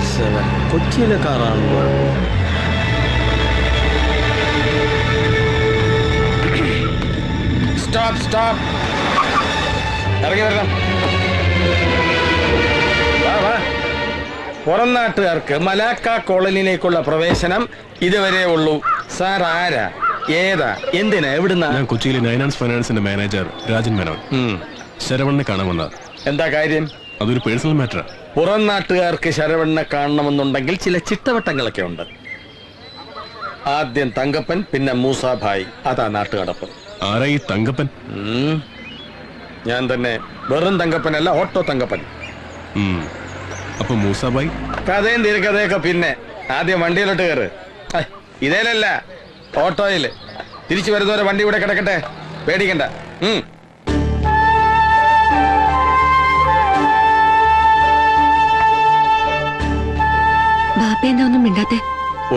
RS7 കൊച്ചിയിലെ കാറാണല്ലോ. Stop stop, ഇറങ്ങി വരണം. പുറം നാട്ടുകാർക്ക് മലാക്ക കോളനിയിലേക്കുള്ള പ്രവേശനം ഇതുവരെ ഉള്ളൂ. സാർ ആരാ, ഏതാ, എന്തിനാ, എവിടുന്നാ? ഞാൻ കൊച്ചിയിലെ നൈനാൻസ് ഫൈനാൻസിന്റെ മാനേജർ രാജൻ മേനോൻ. ശരവണ്ണനെ കാണാമെന്ന. എന്താ കാര്യം? അതൊരു പേഴ്സണൽ മാറ്ററാ. പുറം നാട്ടുകാർക്ക് ശരവണ്ണനെ കാണണമെന്നുണ്ടെങ്കിൽ ചില ചിട്ടവട്ടങ്ങളൊക്കെ ഉണ്ട്. ആദ്യം തങ്കപ്പൻ, പിന്നെ മൂസാഭായ്. അതാ നാട്ടുകടപ്പ്. ആരാ ഈ തങ്കപ്പൻ? ഞാൻ തന്നെ. വെറും തങ്കപ്പനല്ല, ഓട്ടോ തങ്കപ്പൻ. അപ്പൊ മൂസാഭായ്? കഥയും തിരക്കഥയൊക്കെ പിന്നെ. ആദ്യം വണ്ടിയിലോട്ട് കയറ്. ഇതേലല്ല, ഓട്ടോയില്. തിരിച്ചു വരുന്നവരെ വണ്ടി ഇവിടെ കിടക്കട്ടെ, പേടിക്കണ്ട.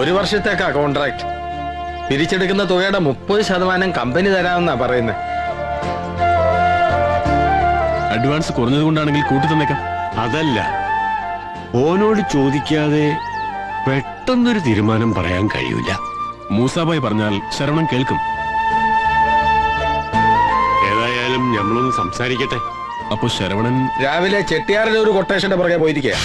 ഒരു വർഷത്തേക്കാ കോൺട്രാക്ട്. പിരിച്ചെടുക്കുന്ന തുകയുടെ 30% കമ്പനി തരാമെന്നാ പറയുന്നത്. അഡ്വാൻസ് കുറഞ്ഞത് കൊണ്ടാണെങ്കിൽ കൂട്ടി തന്നേക്കാം. അതല്ല, ഓനോട് ചോദിക്കാതെ പെട്ടെന്നൊരു തീരുമാനം പറയാൻ കഴിയൂല. മൂസാഭായ് പറഞ്ഞാൽ ശരവണൻ കേൾക്കും. ഏതായാലും നമ്മളൊന്ന് സംസാരിക്കട്ടെ. അപ്പൊ ശരവണൻ രാവിലെ ചെട്ടിയാറിലെ ഒരു കൊട്ടേഷന്റെ പുറകെ പോയിരിക്കുക.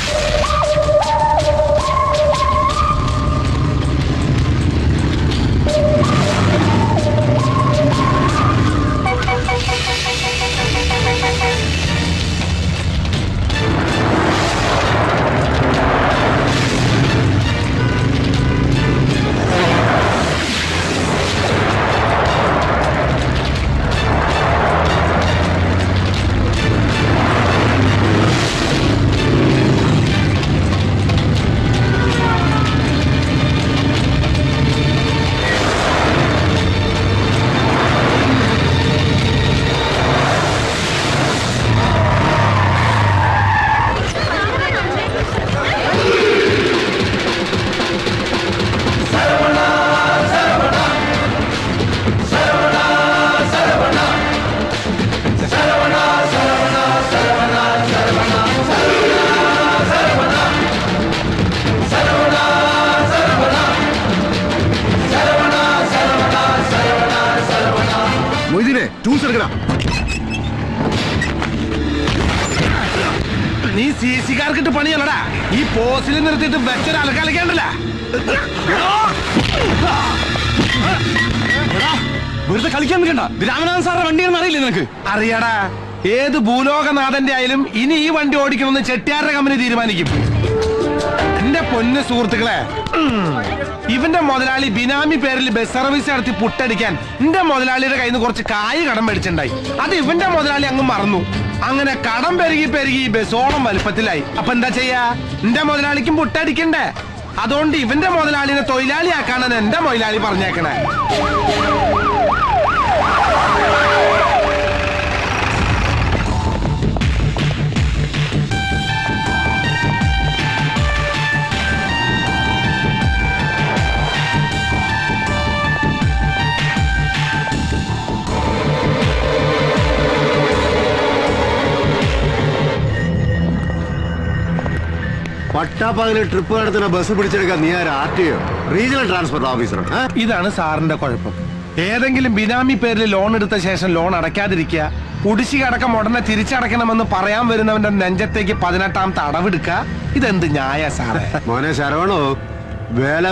നീ CC-കാർക്കിട്ട് പണിയല്ലടാ. ഈ പോസ്റ്റിൽ നിർത്തിയിട്ട് വെച്ചൊരു അലക്കാലിക്കണ്ടല്ല. വെറുതെ കളിക്കാൻ നിൽക്കണ്ട. രാമനാഥൻ സാറിന്റെ വണ്ടിയാണെന്ന് അറിയില്ലേ നിനക്ക്? അറിയാടാ, ഏത് ഭൂലോകനാഥന്റെ ആയാലും ഇനി ഈ വണ്ടി ഓടിക്കണമെന്ന് ചെട്ടിയാരുടെ കമ്പനി തീരുമാനിക്കും. എന്റെ പൊന്നു സുഹൃത്തുക്കളെ, ഇവന്റെ മുതലാളി ബിനാമി പേരിൽ ബസ് സർവീസ് നടത്തി പുട്ടടിക്കാൻ എന്റെ മുതലാളിയുടെ കയ്യിൽ നിന്ന് കുറച്ച് കായ് കടം മേടിച്ചിട്ടുണ്ടായി. അത് ഇവന്റെ മുതലാളി അങ്ങ് മറന്നു. അങ്ങനെ കടം പെരുകി ബസ്സോളം വലുപ്പത്തിലായി. അപ്പൊ എന്താ ചെയ്യാ? എന്റെ മുതലാളിക്കും പുട്ടടിക്കണ്ടേ? അതുകൊണ്ട് ഇവന്റെ മുതലാളിനെ തൊഴിലാളിയാക്കാണെന്ന് എന്റെ മുതലാളി പറഞ്ഞേക്കണേ. പട്ടാപ്പകല് ട്രിപ്പ് നടത്തുന്ന ബസ് പിടിച്ചെടുക്കാൻ നീ ആര്? RTO, regional transport officer? ഇതാണ് സാറിന്റെ കുഴപ്പം. ഏതെങ്കിലും ബിനാമി പേരിൽ ലോൺ എടുത്ത ശേഷം ലോൺ അടയ്ക്കാതിരിക്കുക, കുടിശ്ശിക അടക്കം ഉടനെ തിരിച്ചടയ്ക്കണമെന്ന് പറയാൻ വരുന്നവന്റെ നെഞ്ചത്തേക്ക് 18ാമത്തെ അടവെടുക്കുക. ഇതെന്ത് ന്യായ സാറേ? മോനെ ശരവണോ,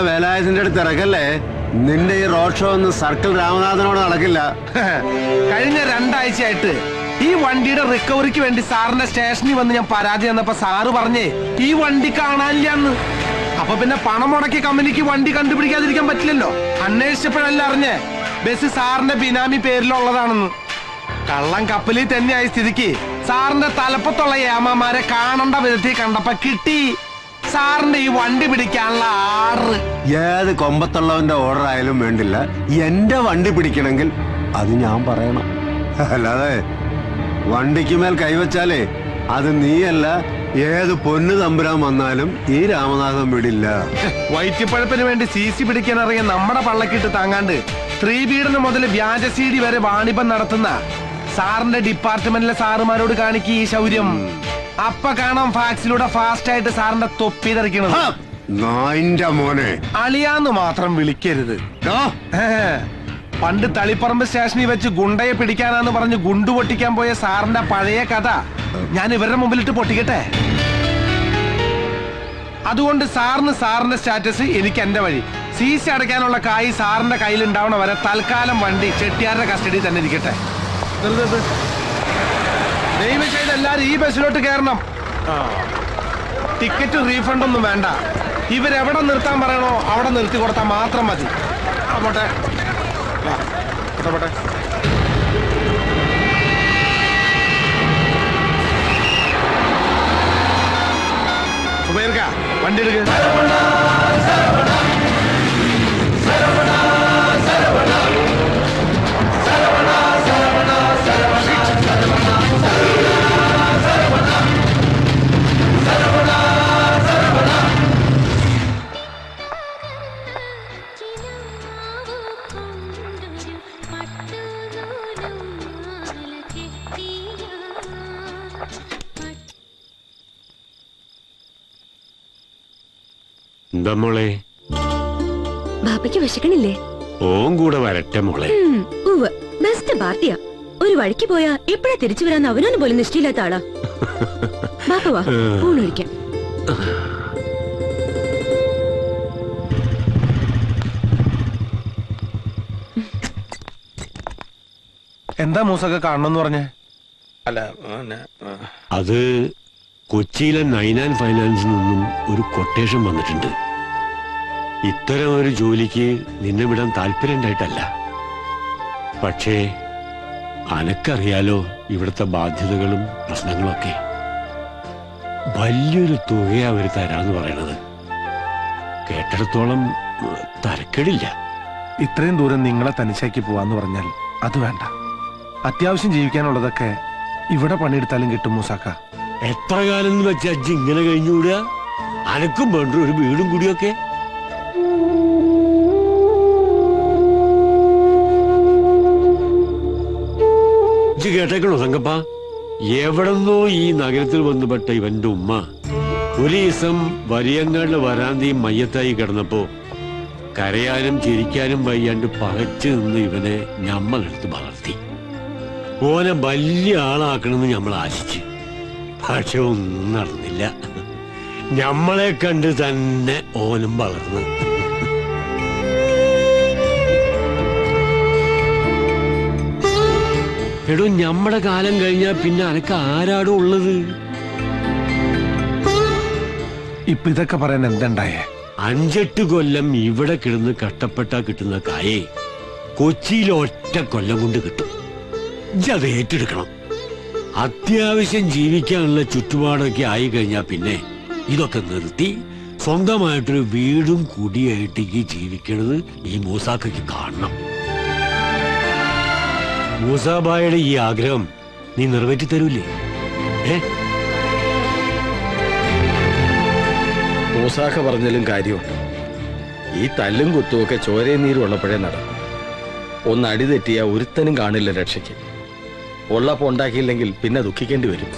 വേലായതിന്റെ അടുത്ത് ഇറക്കല്ലേ. നിന്റെ ഈ റോഡ് ഷോ ഒന്നും സർക്കിൾ രാമനാഥനോട് നടക്കില്ല. കഴിഞ്ഞ 2 ആഴ്ചയായിട്ട് ഈ വണ്ടിയുടെ റിക്കവറിക്ക് വേണ്ടി സാറിന്റെ സ്റ്റേഷനിൽ വന്ന് ഞാൻ പരാതി തന്നപ്പോ സാറ് പറഞ്ഞേ ഈ വണ്ടി കാണാനില്ലാന്ന്. അപ്പൊ പിന്നെ പണം മുടക്കി കമ്പനിക്ക് വണ്ടി കണ്ടുപിടിക്കാതിരിക്കാൻ പറ്റില്ലല്ലോ. അന്വേഷിച്ചപ്പോഴല്ല അറിഞ്ഞേ ബസ് സാറിന്റെ ബിനാമി പേരിലുള്ളതാണെന്ന്. കള്ളം കപ്പലിൽ തന്നെയായ സ്ഥിതിക്ക് സാറിന്റെ തലപ്പത്തുള്ള ഏമാമാരെ കാണേണ്ട വിധത്തിൽ കണ്ടപ്പോ കിട്ടി സാറിന്റെ ഈ വണ്ടി പിടിക്കാനുള്ള ആർഡർ. ഏത് കൊമ്പത്തുള്ളവന്റെ ഓർഡർ ആയാലും വേണ്ടില്ല, എന്റെ വണ്ടി പിടിക്കണമെങ്കിൽ അത് ഞാൻ പറയണം. അല്ലാതെ വണ്ടിക്ക് മേൽ കൈവച്ചാലേ അത് നീയല്ല, ഏത് പൊന്നു തമ്പുരാൻ വന്നാലും ഈ രാമനാഥൻ വിടില്ല. വയറ്റിപ്പഴപ്പിന് വേണ്ടി CC പിടിക്കാൻ ഇറങ്ങിയ നമ്മുടെ പള്ളക്കിട്ട് താങ്ങാണ്ട് സ്ത്രീപീഡനം മുതൽ വ്യാജ CD വരെ വാണിഭം നടത്തുന്ന സാറിന്റെ ഡിപ്പാർട്ട്മെന്റിലെ സാറുമാരോട് കാണിക്കുക ഈ ശൗര്യം. അപ്പൊ കാണാം ഫാക്സിലൂടെ ഫാസ്റ്റ് ആയിട്ട് സാറിന്റെ തൊപ്പി തെറിക്കണത്. നായിന്റെ മോനെ അളിയാന്ന് മാത്രം വിളിക്കരുത്. പണ്ട് തളിപ്പറമ്പ് സ്റ്റേഷനിൽ വെച്ച് ഗുണ്ടയെ പിടിക്കാനാന്ന് പറഞ്ഞ് ഗുണ്ടു പൊട്ടിക്കാൻ പോയ സാറിന്റെ പഴയ കഥ ഞാൻ ഇവരുടെ മുമ്പിലിട്ട് പൊട്ടിക്കട്ടെ? അതുകൊണ്ട് സാറിന്റെ സ്റ്റാറ്റസ്, എനിക്ക് എന്റെ വഴി. CC അടയ്ക്കാനുള്ള കായ് സാറിന്റെ കയ്യിൽ ഉണ്ടാവണ വരെ തൽക്കാലം വണ്ടി ചെട്ടിയാരുടെ കസ്റ്റഡിയിൽ തന്നെ ഇരിക്കട്ടെ. ദയവ് ചെയ്ത് എല്ലാരും ഈ ബസ്സിലോട്ട് കയറണം. ടിക്കറ്റ് റീഫണ്ട് ഒന്നും വേണ്ട. ഇവരെവിടെ നിർത്താൻ പറയണോ അവിടെ നിർത്തി കൊടുത്താൽ മാത്രം മതി. പോട്ടെ പോട്ടെ. സുബൈർക്ക വണ്ടി എടുക്ക. എന്താ മോളെ, ബാപ്പയ്ക്ക് വിശക്കണില്ലേ? ഓൻ കൂടെ വരട്ടെ മോളെ. ബെസ്റ്റ് പാർട്ടിയാ. ഒരു വഴിക്ക് പോയാ എപ്പോഴാ തിരിച്ചു വരാന്ന് അവനൊന്നും പോലും നിശ്ചയില്ലാത്ത ആളാ. ബാപ്പ വാ, ഊണൊഴിക്കാം. എന്താ മൂസൊക്കെ കാണണമെന്ന് പറഞ്ഞേ? അത് കൊച്ചിയിലെ 9 ഫൈനാൻസിൽ നിന്നും ഒരു കൊട്ടേഷൻ വന്നിട്ടുണ്ട്. ഇത്തരം ഒരു ജോലിക്ക് നിന്നെ വിടാൻ താല്പര്യം ഉണ്ടായിട്ടല്ല. പക്ഷേ അനക്കറിയാലോ ഇവിടുത്തെ ബാധ്യതകളും പ്രശ്നങ്ങളൊക്കെ. വലിയൊരു തുകയാ അവര് തരാന്ന് പറയണത്. കേട്ടിടത്തോളം തരക്കേടില്ല. ഇത്രയും ദൂരം നിങ്ങളെ തനിച്ചാക്കി പോവാന്ന് പറഞ്ഞാൽ അത് വേണ്ട. അത്യാവശ്യം ജീവിക്കാനുള്ളതൊക്കെ ഇവിടെ പണിയെടുത്താലും കിട്ടും മൂസാക്ക. എത്ര കാലം എന്ന് വെച്ചാ അജ്ജ് ഇങ്ങനെ കഴിഞ്ഞുകൂടുക? അനക്കും വേണ്ട ഒരു വീടും കൂടിയൊക്കെ. ഇജ്ജ് കേട്ടേക്കണോ സംഗപ്പ? എവിടെന്നോ ഈ നഗരത്തിൽ വന്നുപെട്ട ഇവന്റെ ഉമ്മ ഒരു ദിവസം വലിയങ്ങാടിലെ വരാന്തയും മയ്യത്തായി കിടന്നപ്പോ കരയാനും ചിരിക്കാനും വയ്യാണ്ട് പകച്ചു നിന്ന് ഇവനെ ഞമ്മളെടുത്ത് വളർത്തി. ഓനെ വലിയ ആളാക്കണമെന്ന് നമ്മൾ ആശിച്ചു. പക്ഷെ ഒന്നും നടന്നില്ല. ഞമ്മളെ കണ്ട് തന്നെ ഓനും വളർന്നു. എടോ, ഞമ്മടെ കാലം കഴിഞ്ഞാ പിന്നെ അനക്ക് ആരാടോ ഉള്ളത്? ഇപ്പൊ ഇതൊക്കെ പറയാൻ എന്തുണ്ടായേ? 5-8 കൊല്ലം ഇവിടെ കിടന്ന് കഷ്ടപ്പെട്ടാ കിട്ടുന്ന കായേ കൊച്ചിയിൽ ഒറ്റ കൊല്ലം കൊണ്ട് കിട്ടും. ഇജ്ജത് ഏറ്റെടുക്കണം. അത്യാവശ്യം ജീവിക്കാനുള്ള ചുറ്റുപാടൊക്കെ ആയി കഴിഞ്ഞാൽ പിന്നെ ഇതൊക്കെ നിർത്തി സ്വന്തമായിട്ടൊരു വീടും കുടിയായിട്ടേക്ക് ജീവിക്കണത് ഈ മൂസാക്കയ്ക്ക് കാണണം. മൂസാബായുടെ ഈ ആഗ്രഹം നീ നിറവേറ്റി തരൂലേ? മൂസാക്ക പറഞ്ഞാലും കാര്യമുണ്ട്. ഈ തല്ലും കുത്തുമൊക്കെ ചോരയും നീരും ഉള്ളപ്പോഴേ നടക്കും. ഒന്ന് അടി തെറ്റിയാ ഒരുത്തനും കാണില്ല രക്ഷയ്ക്ക്. ഉള്ളപ്പോ ഉണ്ടാക്കിയില്ലെങ്കിൽ പിന്നെ ദുഃഖിക്കേണ്ടി വരും.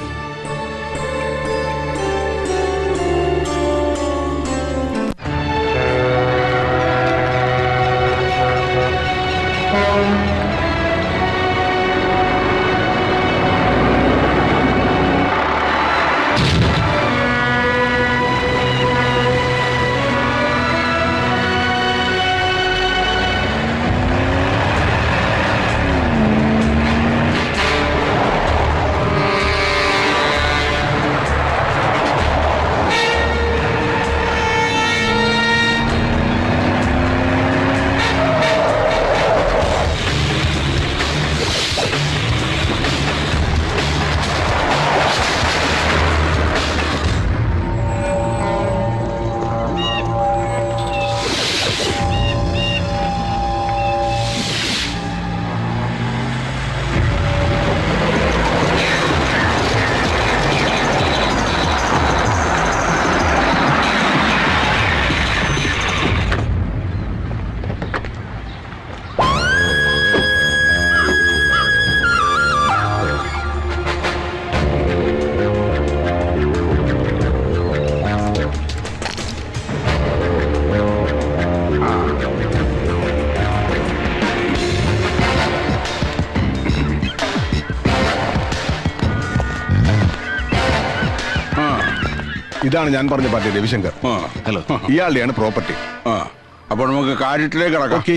ഇതാണ് ഞാൻ പറഞ്ഞ പാർട്ടി രവിശങ്കർ. ഹലോ. ഇയാളുടെയാണ് പ്രോപ്പർട്ടി. അപ്പൊ നമുക്ക് കാര്യത്തിലേക്ക് കിടക്കാം. ഓക്കെ.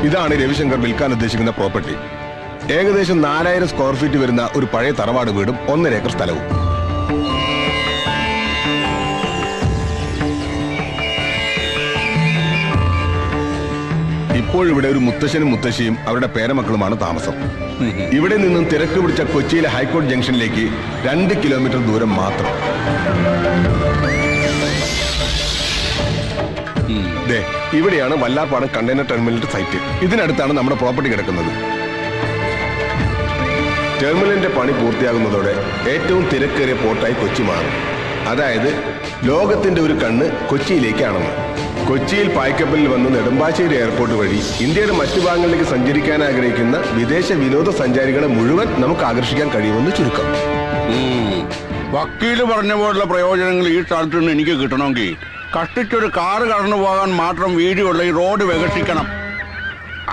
ഇതാണ് രവിശങ്കർ വിൽക്കാൻ ഉദ്ദേശിക്കുന്ന പ്രോപ്പർട്ടി. ഏകദേശം 4000 സ്ക്വയർ ഫീറ്റ് വരുന്ന ഒരു പഴയ തറവാട് വീടും 1.5 ഏക്കർ സ്ഥലവും. ഇപ്പോഴിവിടെ ഒരു മുത്തശ്ശനും മുത്തശ്ശിയും അവരുടെ പേരമക്കളുമാണ് താമസം. ഇവിടെ നിന്നും തിരക്ക് പിടിച്ച കൊച്ചിയിലെ ഹൈക്കോടതി ജംഗ്ഷനിലേക്ക് 2 കിലോമീറ്റർ ദൂരം മാത്രം. ദേ, ഇവിടെയാണ് വല്ലാർപാടം കണ്ടെയ്നർ ടെർമിനലിന്റെ സൈറ്റ്. ഇതിനടുത്താണ് നമ്മുടെ പ്രോപ്പർട്ടി കിടക്കുന്നത്. ടെർമിനലിന്റെ പണി പൂർത്തിയാകുന്നതോടെ ഏറ്റവും തിരക്കേറിയ പോർട്ടായി കൊച്ചി മാറും. അതായത് ലോകത്തിന്റെ ഒരു കണ്ണ് കൊച്ചിയിലേക്കാണെന്ന്. കൊച്ചിയിൽ പായ്ക്കപ്പലിൽ വന്ന് നെടുമ്പാശ്ശേരി എയർപോർട്ട് വഴി ഇന്ത്യയുടെ മറ്റു ഭാഗങ്ങളിലേക്ക് സഞ്ചരിക്കാൻ ആഗ്രഹിക്കുന്ന വിദേശ വിനോദസഞ്ചാരികളെ മുഴുവൻ നമുക്ക് ആകർഷിക്കാൻ കഴിയുമെന്ന് ചുരുക്കം. വക്കീല് പറഞ്ഞ പോലുള്ള പ്രയോജനങ്ങൾ ഈ സ്ഥലത്ത് നിന്ന് എനിക്ക് കിട്ടണമെങ്കിൽ കഷ്ടിച്ചൊരു കാറ് കടന്നു പോകാൻ മാത്രം വീതിയുള്ള ഈ റോഡ് വികസിക്കണം.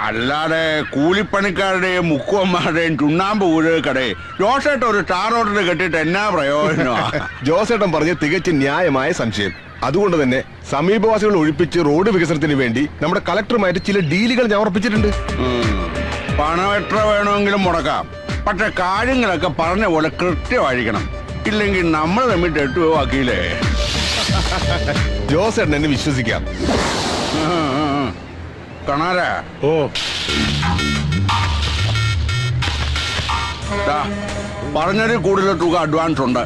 അല്ലാതെ കൂലിപ്പണിക്കാരുടെയും മുക്കുവന്മാരുടെയും ചുണ്ണാമ്പ് ഊഴക്കടേ ജോസേട്ടൻ ഒരു സ്റ്റാർ ഓർഡർ കെട്ടിട്ട് എന്നാ പ്രയോജനമാണ്? ജോസേട്ടൻ പറഞ്ഞ തികച്ചും ന്യായമായ സംശയം. അതുകൊണ്ട് തന്നെ സമീപവാസികൾ ഒഴിപ്പിച്ച് റോഡ് വികസനത്തിന് വേണ്ടി നമ്മുടെ കളക്ടറുമായിട്ട് ചില ഡീലുകൾ ഞാൻ ഉറപ്പിച്ചിട്ടുണ്ട്. പണം എത്ര വേണമെങ്കിലും മുടക്കാം, പക്ഷെ കാര്യങ്ങളൊക്കെ പറഞ്ഞ പോലെ കൃത്യമായിരിക്കണം. ഇല്ലെങ്കിൽ നമ്മൾ തമ്മിൽ തെറ്റുവോ വക്കീലേ? ജോസേട്ടൻ എന്നെ വിശ്വസിക്കാം. കാണാരാ? ഓ, പറഞ്ഞതിൽ കൂടുതൽ തുക അഡ്വാൻസ് ഉണ്ട്.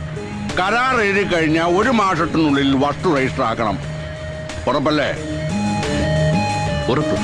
കരാർ എഴുതി കഴിഞ്ഞാൽ 1 മാസത്തിനുള്ളിൽ വസ്തു രജിസ്റ്റർ ആക്കണം. ഉറപ്പല്ലേ? ഉറപ്പ്.